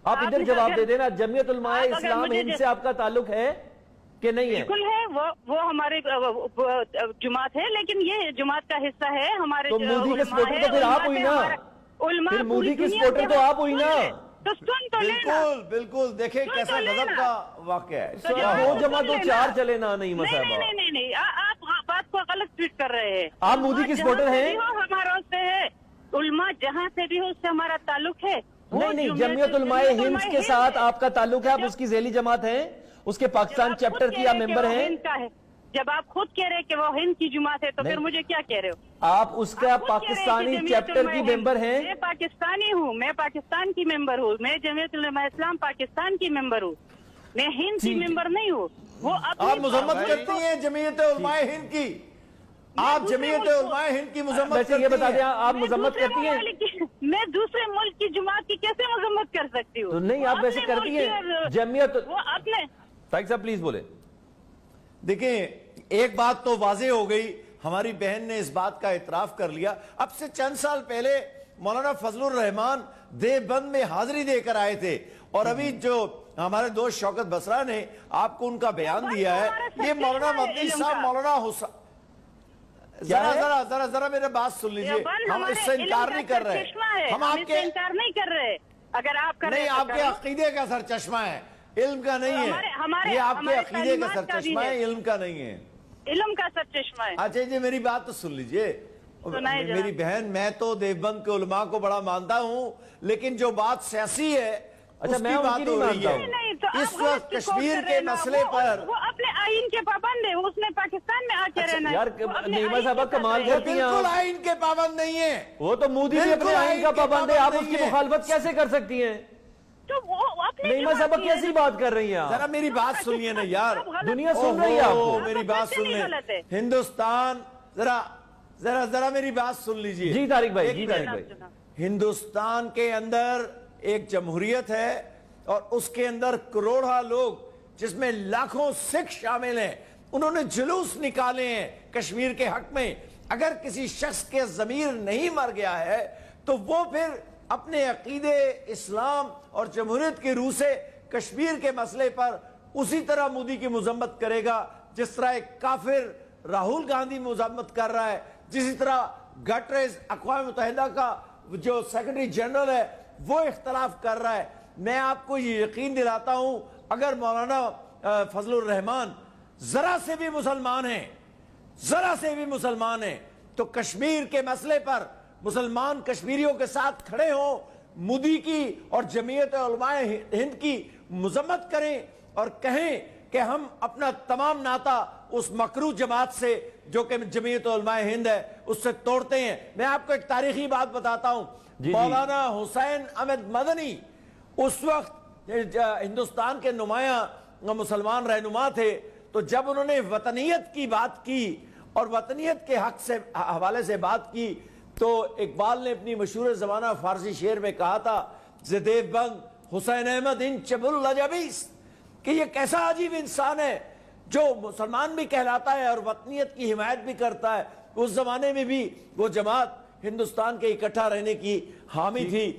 آپ ادھر جواب دے دینا، جمعیت علماء اسلام ہند سے آپ کا تعلق ہے کہ نہیں ہے؟ بالکل ہے، وہ ہمارے جماعت ہے، لیکن یہ جماعت کا حصہ ہے ہمارے. تو مودی کے سپورٹر تو پھر آپ ہوئی نا، پھر مودی کی سپورٹر تو آپ ہوئی نا. تو سن تو لینا. بالکل دیکھیں کیسا غضب کا واقعہ ہے. 2+2=4 چلے نا. نہیں نہیں، آپ بات کو غلط ٹویٹ کر رہے ہیں. آپ مودی کی سپورٹر ہیں؟ ہمارا اس سے ہے، علماء جہاں سے بھی ہو اس سے ہمارا تعلق ہے. نہیں، جمعیت علماء ہند کے ساتھ آپ کا تعلق ہے، آپ اس کی ذیلی جماعت ہیں، اس کے پاکستان چیپٹر کی آپ ممبر ہیں. جب آپ خود کہہ رہے کہ وہ ہند کی جماعت ہے تو پھر مجھے کیا کہہ رہے ہو؟ آپ اس کا پاکستانی چیپٹر کی ممبر ہیں. میں پاکستانی ہوں، میں پاکستان کی ممبر ہوں، میں جمعیت علماء اسلام پاکستان کی ممبر ہوں، میں ہند کی ممبر نہیں ہوں. وہ آپ مذمت کرتی ہیں جمعیت علماء ہند کی؟ آپ جمعیت علماء ہند کی مذمت کرتی ہیں؟ یہ بتا دیں آپ مذمت کرتی ہیں؟ میں دوسرے ملک کی جماعت کی کیسے مذمت کر سکتی ہوں؟ تو نہیں، آپ ویسے کرتی ہیں جمعیت. وہ اپنے طارق صاحب پلیز بولے. دیکھیں ایک بات تو واضح ہو گئی، ہماری بہن نے اس بات کا اعتراف کر لیا. اب سے چند سال پہلے مولانا فضل الرحمان دیوبند میں حاضری دے کر آئے تھے، اور ابھی جو ہمارے دوست شوکت بسرا نے آپ کو ان کا بیان دیا ہے، یہ مولانا مدنی صاحب مولانا حسین. ذرا میرے بات سن لیجئے، ہم اس سے انکار نہیں کر رہے، ہم آپ کے انکار نہیں کر رہے. اگر آپ کر رہے نہیں، آپ کے عقیدے کا سر چشمہ ہے، علم کا نہیں ہے. یہ آپ کے عقیدے کا سر چشمہ ہے، علم کا نہیں ہے. علم کا سر چشمہ ہے. اچھا جی، میری بات تو سن لیجئے. میری بہن، میں تو دیوبند کے علماء کو بڑا مانتا ہوں، لیکن جو بات سیاسی ہے اس کی بات ہو رہی ہے. اس وقت کشمیر کے مسئلے پر وہ اپنے آئین کے پابند ہے، اس نے پاکستان میں آ کے رہنا ہے. یار نیما صاحبہ کمال کرتی ہیں. بالکل آئین کے پابند نہیں ہے. وہ تو مودی بھی اپنے آئین کا پابند ہے، آپ اس کی مخالفت کیسے کر سکتی ہیں؟ نیما صاحبہ کیسی بات کر رہی ہیں آپ؟ ذرا میری بات سنیے نا یار، دنیا سن رہی ہے آپ کو. میری بات سن لیں. ہندوستان، ذرا میری بات سن لیجئے. جی طارق بھائی. ہندوستان کے اندر ایک جمہوریت ہے، اور اس کے اندر کروڑا لوگ جس میں لاکھوں سکھ شامل ہیں، انہوں نے جلوس نکالے ہیں کشمیر کے حق میں. اگر کسی شخص کے ضمیر نہیں مر گیا ہے تو وہ پھر اپنے عقیدے اسلام اور جمہوریت کی روح سے کشمیر کے مسئلے پر اسی طرح مودی کی مذمت کرے گا جس طرح ایک کافر راہل گاندھی مذمت کر رہا ہے، جسی طرح گٹریز اقوام متحدہ کا جو سیکرٹری جنرل ہے وہ اختلاف کر رہا ہے. میں آپ کو یہ یقین دلاتا ہوں، اگر مولانا فضل الرحمان ذرا سے بھی مسلمان ہیں تو کشمیر کے مسئلے پر مسلمان کشمیریوں کے ساتھ کھڑے ہوں، مودی کی اور جمعیت علماء ہند کی مذمت کریں اور کہیں کہ ہم اپنا تمام ناطہ اس مکروہ جماعت سے جو کہ جمعیت علماء ہند ہے اس سے توڑتے ہیں. میں آپ کو ایک تاریخی بات بتاتا ہوں. مولانا حسین احمد مدنی اس وقت ہندوستان کے نمایاں مسلمان رہنما تھے، تو جب انہوں نے وطنیت کی بات کی اور وطنیت کے حق سے حوالے سے بات کی تو اقبال نے اپنی مشہور زمانہ فارسی شعر میں کہا تھا دیوبند حسین احمد ان چب الجبیس، کہ یہ کیسا عجیب انسان ہے جو مسلمان بھی کہلاتا ہے اور وطنیت کی حمایت بھی کرتا ہے. اس زمانے میں بھی وہ جماعت ہندوستان کے اکٹھا رہنے کی حامی تھی.